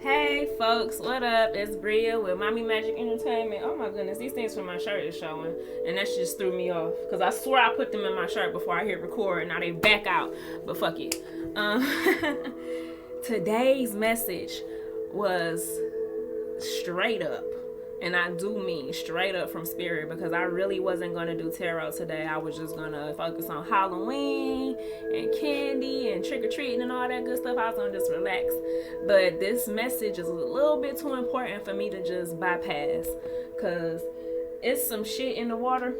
Hey folks, what up? It's Bria with Mommy Magic Entertainment. Oh my goodness, these things from my shirt is showing, and that just threw me off because I swear I put them in my shirt before I hit record, and now they back out. But fuck it. Um, Today's message was straight up, and I do mean straight up from spirit, because I really wasn't gonna do tarot today. I was just gonna focus on Halloween and candy and trick-or-treating and all that good stuff. I was gonna just relax, but this message is a little bit too important for me to just bypass, because it's some shit in the water,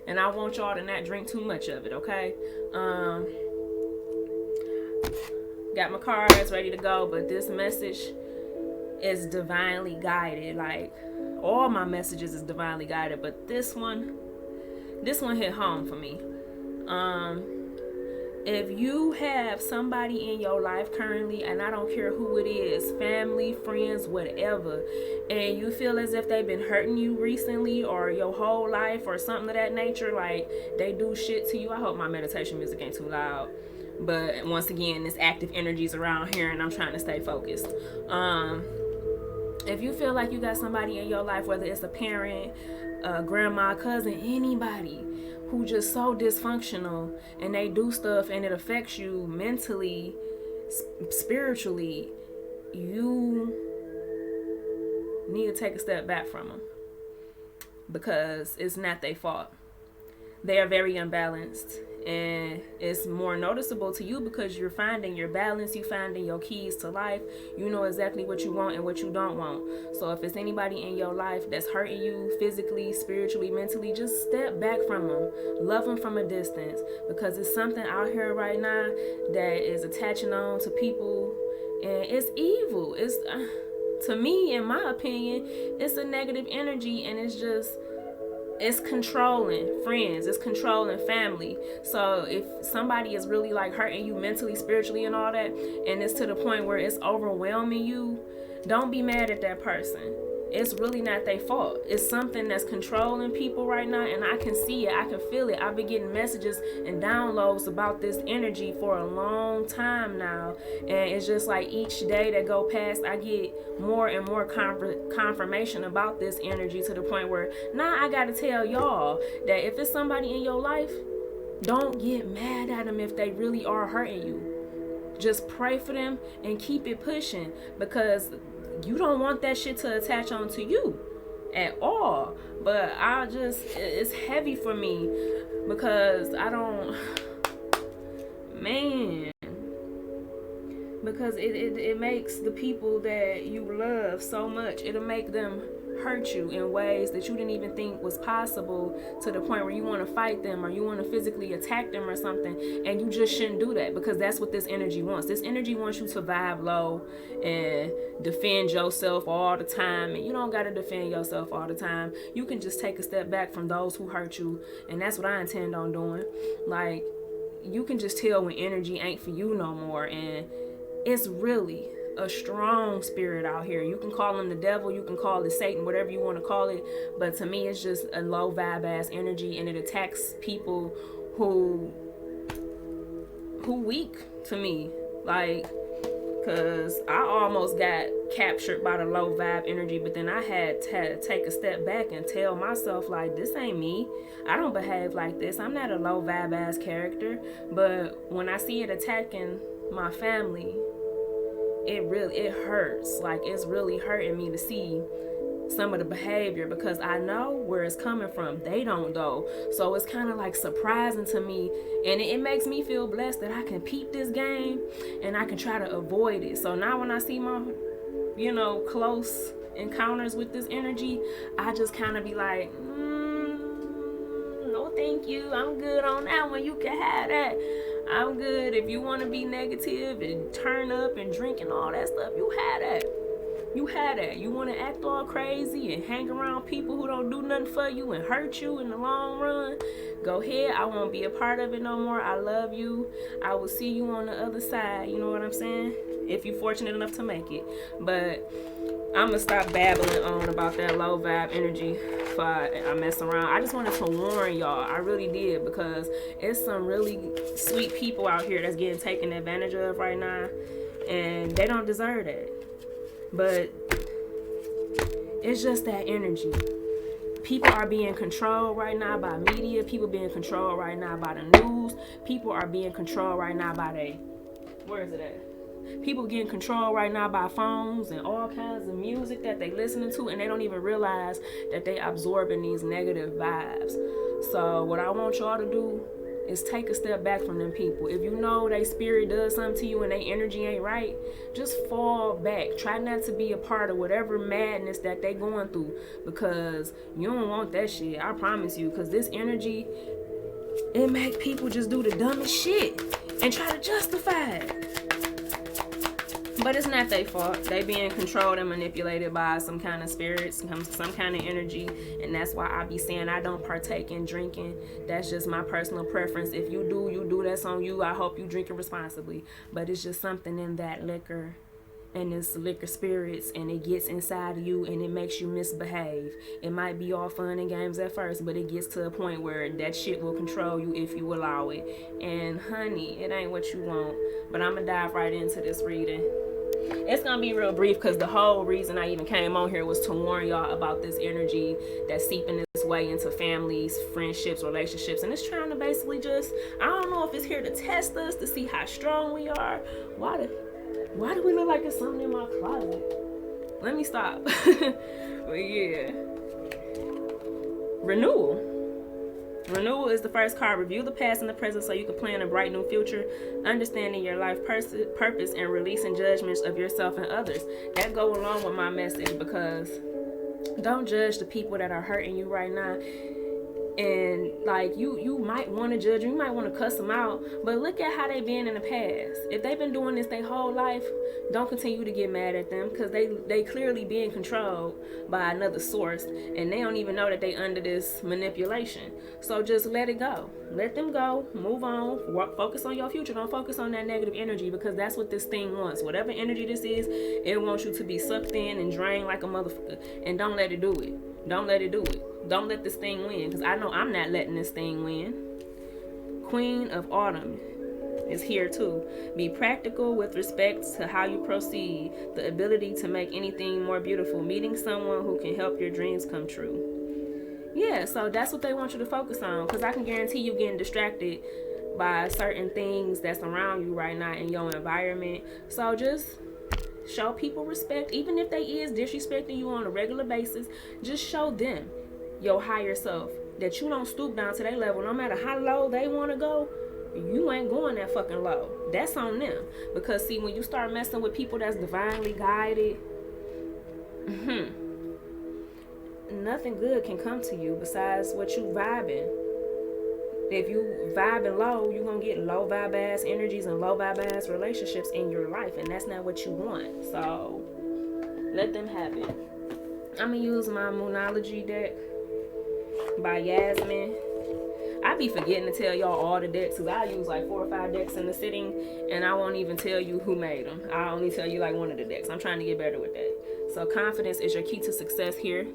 and I want y'all to not drink too much of it, okay? Got my cards ready to go, but this message is divinely guided. Like, all my messages is divinely guided, but this one hit home for me. If you have somebody in your life currently, and I don't care who it is, family, friends, whatever, and you feel as if they've been hurting you recently or your whole life or something of that nature, like they do shit to you. I hope my meditation music ain't too loud, but once again, this active energy's around here and I'm trying to stay focused. If you feel like you got somebody in your life, whether it's a parent, a grandma, cousin, anybody who just so dysfunctional, and they do stuff and it affects you mentally, spiritually, you need to take a step back from them, because it's not their fault. They are very unbalanced, and it's more noticeable to you because you're finding your balance, you finding your keys to life. You know exactly what you want and what you don't want. So if it's anybody in your life that's hurting you physically, spiritually, mentally, just step back from them. Love them from a distance, because it's something out here right now that is attaching on to people, and it's evil. It's to me, in my opinion, it's a negative energy, and it's controlling friends, it's controlling family. So if somebody is really like hurting you mentally, spiritually, and all that, and it's to the point where it's overwhelming you, don't be mad at that person. It's really not their fault. It's something that's controlling people right now, and I can see it, I can feel it. I've been getting messages and downloads about this energy for a long time now, and it's just like each day that go past, I get more and more confirmation about this energy, to the point where now I gotta tell y'all that if it's somebody in your life, don't get mad at them if they really are hurting you. Just pray for them and keep it pushing, because you don't want that shit to attach onto you at all. But it's heavy for me, because because it makes the people that you love so much, it'll make them hurt you in ways that you didn't even think was possible, to the point where you want to fight them or you want to physically attack them or something, and you just shouldn't do that, because that's what this energy wants. This energy wants you to vibe low and defend yourself all the time, and you don't got to defend yourself all the time. You can just take a step back from those who hurt you, and that's what I intend on doing. Like, you can just tell when energy ain't for you no more, and it's really a strong spirit out here. You can call him the devil, you can call it Satan, whatever you want to call it, but to me it's just a low vibe ass energy, and it attacks people who weak to me. Like, cause I almost got captured by the low vibe energy, but then I had to take a step back and tell myself, like, this ain't me. I don't behave like this. I'm not a low vibe ass character. But when I see it attacking my family, it hurts. Like, it's really hurting me to see some of the behavior, because I know where it's coming from. They don't though. So it's kind of like surprising to me, and it makes me feel blessed that I can peep this game and I can try to avoid it. So now when I see my close encounters with this energy, I just kind of be like, no thank you, I'm good on that one. You can have that. I'm good. If you want to be negative and turn up and drink and all that stuff, you had that. You want to act all crazy and hang around people who don't do nothing for you and hurt you in the long run, go ahead. I won't be a part of it no more. I love you. I will see you on the other side. You know what I'm saying? If you're fortunate enough to make it. But I'm gonna stop babbling on about that low vibe energy before I mess around. I just wanted to warn y'all. I really did, because it's some really sweet people out here that's getting taken advantage of right now, and they don't deserve that. But it's just that energy. People are being controlled right now by media. People being controlled right now by the news. People are being controlled right now by where is it at? People getting controlled right now by phones and all kinds of music that they listening to, and they don't even realize that they absorbing these negative vibes. So what I want y'all to do is take a step back from them people. If you know they spirit does something to you and they energy ain't right, just fall back. Try not to be a part of whatever madness that they going through, because you don't want that shit. I promise you, because this energy, it make people just do the dumbest shit and try to justify it. But it's not their fault. They being controlled and manipulated by some kind of spirits, some kind of energy. And that's why I be saying I don't partake in drinking. That's just my personal preference. If you do, that's on you. I hope you drink it responsibly. But it's just something in that liquor and it's liquor spirits, and it gets inside of you and it makes you misbehave. It might be all fun and games at first, but it gets to a point where that shit will control you if you allow it. And honey, it ain't what you want. But I'm gonna dive right into this reading. It's gonna be real brief, because the whole reason I even came on here was to warn y'all about this energy that's seeping its way into families, friendships, relationships, and it's trying to basically just, I don't know if it's here to test us to see how strong we are. Why do we look like there's something in my closet? Let me stop. But yeah, renewal. Renewal is the first card. Review the past and the present so you can plan a bright new future, understanding your life purpose and releasing judgments of yourself and others. That go along with my message, because don't judge the people that are hurting you right now. And like you might want to judge, you might want to cuss them out, but look at how they been in the past. If they've been doing this their whole life, don't continue to get mad at them, because they clearly being controlled by another source, and they don't even know that they under this manipulation. So just let it go. Let them go. Move on. Focus on your future. Don't focus on that negative energy, because that's what this thing wants. Whatever energy this is, it wants you to be sucked in and drained like a motherfucker. And don't let it do it. Don't let it do it. Don't let this thing win, because I know I'm not letting this thing win. Queen of Autumn is here too. Be practical with respect to how you proceed. The ability to make anything more beautiful. Meeting someone who can help your dreams come true. Yeah, so that's what they want you to focus on, because I can guarantee you getting distracted by certain things that's around you right now in your environment. So just show people respect, even if they is disrespecting you on a regular basis. Just show them, your higher self, that you don't stoop down to their level. No matter how low they want to go, you ain't going that fucking low. That's on them. Because see, when you start messing with people that's divinely guided, nothing good can come to you besides what you vibing. If you vibing low, you're gonna get low vibe ass energies and low vibe ass relationships in your life, and that's not what you want. So let them have it. I'm gonna use my Moonology deck by Yasmin. I be forgetting to tell y'all all the decks, because I use like 4 or 5 decks in the sitting, and I won't even tell you who made them. I only tell you like one of the decks. I'm trying to get better with that. So confidence is your key to success here.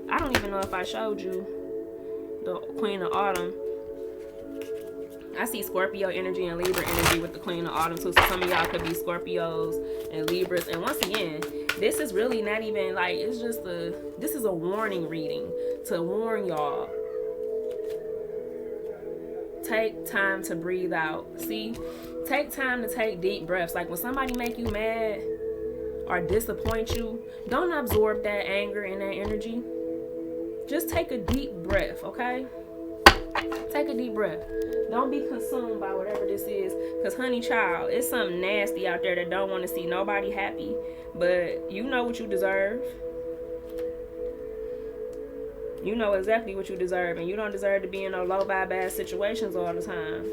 I don't even know if I showed you the Queen of Autumn. I see Scorpio energy and Libra energy with the Queen of Autumn too. So some of y'all could be Scorpios and Libras. And once again, this is really not even like, it's just this is a warning reading to warn y'all. Take time to breathe out. See, take time to take deep breaths. Like when somebody make you mad or disappoint you, don't absorb that anger and that energy. Just take a deep breath, okay? Take a deep breath. Don't be consumed by whatever this is, because honey child, it's something nasty out there that don't want to see nobody happy, but you know what you deserve. You know exactly what you deserve, and you don't deserve to be in no low vibe ass situations all the time.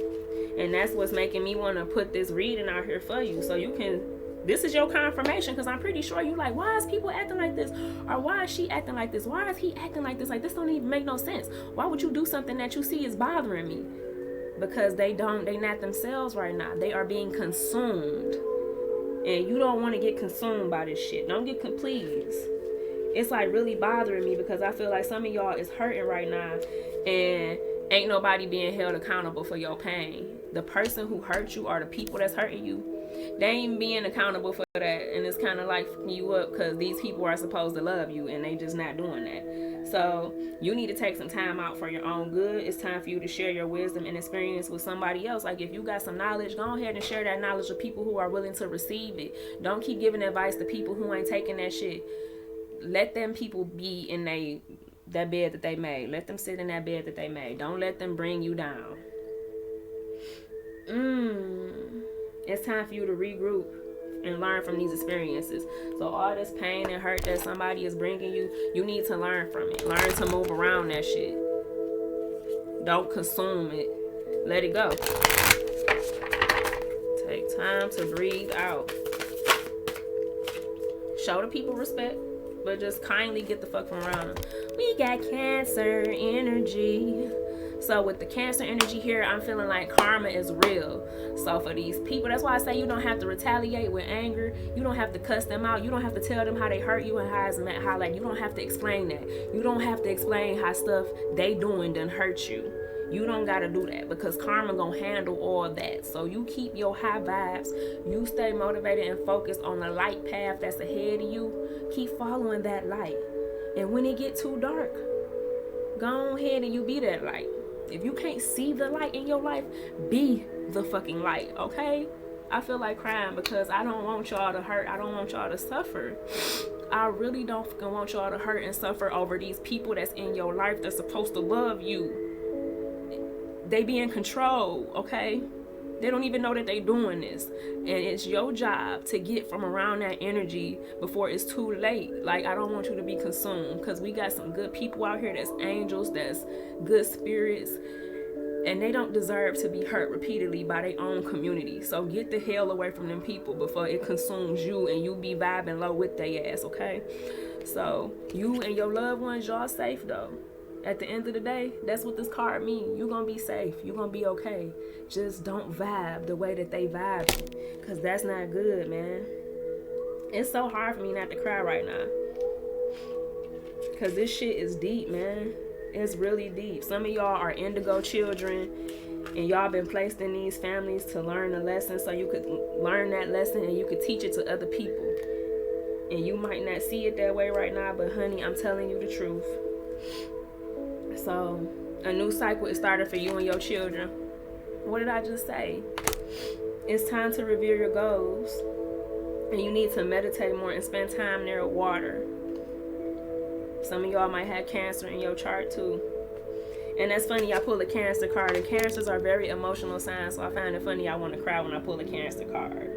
And that's what's making me want to put this reading out here for you, so you can, this is your confirmation, because I'm pretty sure you like, why is people acting like this? Or why is she acting like this? Why is he acting like this? Like, this don't even make no sense. Why would you do something that you see is bothering me? Because they not themselves right now. They are being consumed. And you don't want to get consumed by this shit. Don't get, please. It's like really bothering me, because I feel like some of y'all is hurting right now, and ain't nobody being held accountable for your pain. The person who hurt you or the people that's hurting you, they ain't being accountable for that, and it's kind of like fucking you up because these people are supposed to love you and they just not doing that. So you need to take some time out for your own good. It's time for you to share your wisdom and experience with somebody else. Like if you got some knowledge, go ahead and share that knowledge with people who are willing to receive it. Don't keep giving advice to people who ain't taking that shit. Let them people be in that bed that they made. Let them sit in that bed that they made. Don't let them bring you down. It's time for you to regroup and learn from these experiences. So all this pain and hurt that somebody is bringing you, you need to learn from it. Learn to move around that shit. Don't consume it. Let it go. Take time to breathe out. Show the people respect, but just kindly get the fuck from around them. We got Cancer energy. So with the Cancer energy here, I'm feeling like karma is real. So for these people, that's why I say you don't have to retaliate with anger. You don't have to cuss them out. You don't have to tell them how they hurt you and how like you don't have to explain that. You don't have to explain how stuff they doing done hurt you. You don't gotta do that because karma gonna handle all that. So you keep your high vibes. You stay motivated and focused on the light path that's ahead of you. Keep following that light. And when it get too dark, go ahead and you be that light. If you can't see the light in your life, be the fucking light, okay? I feel like crying because I don't want y'all to hurt. I don't want y'all to suffer. I really don't fucking want y'all to hurt and suffer over these people that's in your life that's supposed to love you. They be in control, okay? They don't even know that they doing this. And it's your job to get from around that energy before it's too late. Like, I don't want you to be consumed because we got some good people out here that's angels, that's good spirits, and they don't deserve to be hurt repeatedly by their own community. So get the hell away from them people before it consumes you and you be vibing low with their ass, okay? So you and your loved ones, y'all safe though. At the end of the day, that's what this card means. You're going to be safe. You're going to be okay. Just don't vibe the way that they vibe. Because that's not good, man. It's so hard for me not to cry right now. Because this shit is deep, man. It's really deep. Some of y'all are indigo children. And y'all been placed in these families to learn a lesson. So you could learn that lesson and you could teach it to other people. And you might not see it that way right now. But honey, I'm telling you the truth. So, a new cycle is started for you and your children. What did I just say? It's time to revere your goals. And you need to meditate more and spend time near water. Some of y'all might have Cancer in your chart too. And that's funny, I pull a Cancer card. And Cancers are very emotional signs, so I find it funny I want to cry when I pull a Cancer card.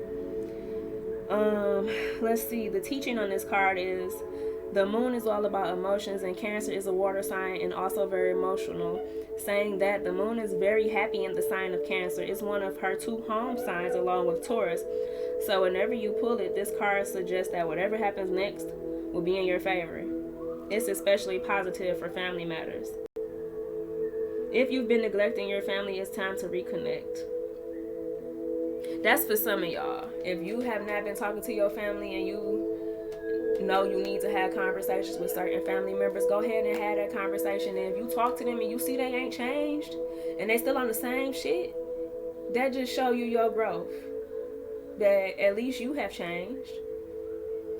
Let's see. The teaching on this card is the moon is all about emotions, and Cancer is a water sign and also very emotional, saying that the moon is very happy in the sign of Cancer. It's one of her 2 home signs along with Taurus. So whenever you pull it, this card suggests that whatever happens next will be in your favor. It's especially positive for family matters. If you've been neglecting your family, it's time to reconnect. That's for some of y'all. If you have not been talking to your family and you know you need to have conversations with certain family members, go ahead and have that conversation. And if you talk to them and you see they ain't changed and they still on the same shit, that just show you your growth. That at least you have changed.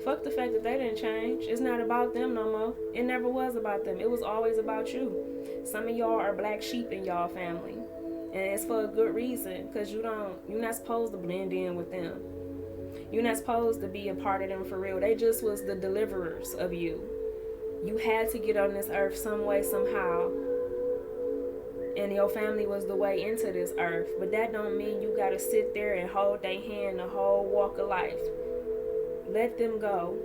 Fuck the fact that they didn't change. It's not about them no more. It never was about them. It was always about you. Some of y'all are black sheep in y'all family. And it's for a good reason. Because you're not supposed to blend in with them. You're not supposed to be a part of them for real. They just was the deliverers of you. You had to get on this earth some way, somehow. And your family was the way into this earth. But that don't mean you got to sit there and hold their hand the whole walk of life. Let them go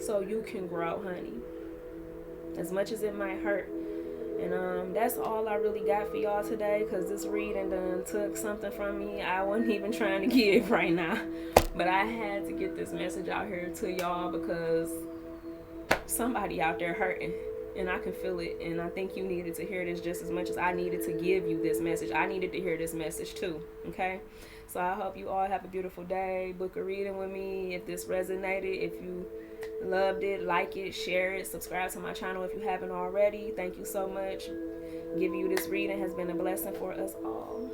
so you can grow, honey. As much as it might hurt. And that's all I really got for y'all today, because this reading done took something from me I wasn't even trying to give right now. But I had to get this message out here to y'all because somebody out there hurting. And I can feel it. And I think you needed to hear this just as much as I needed to give you this message. I needed to hear this message too. Okay? So I hope you all have a beautiful day. Book a reading with me if this resonated. If you loved it, like it, share it, subscribe to my channel if you haven't already. Thank you so much. Giving you this reading has been a blessing for us all.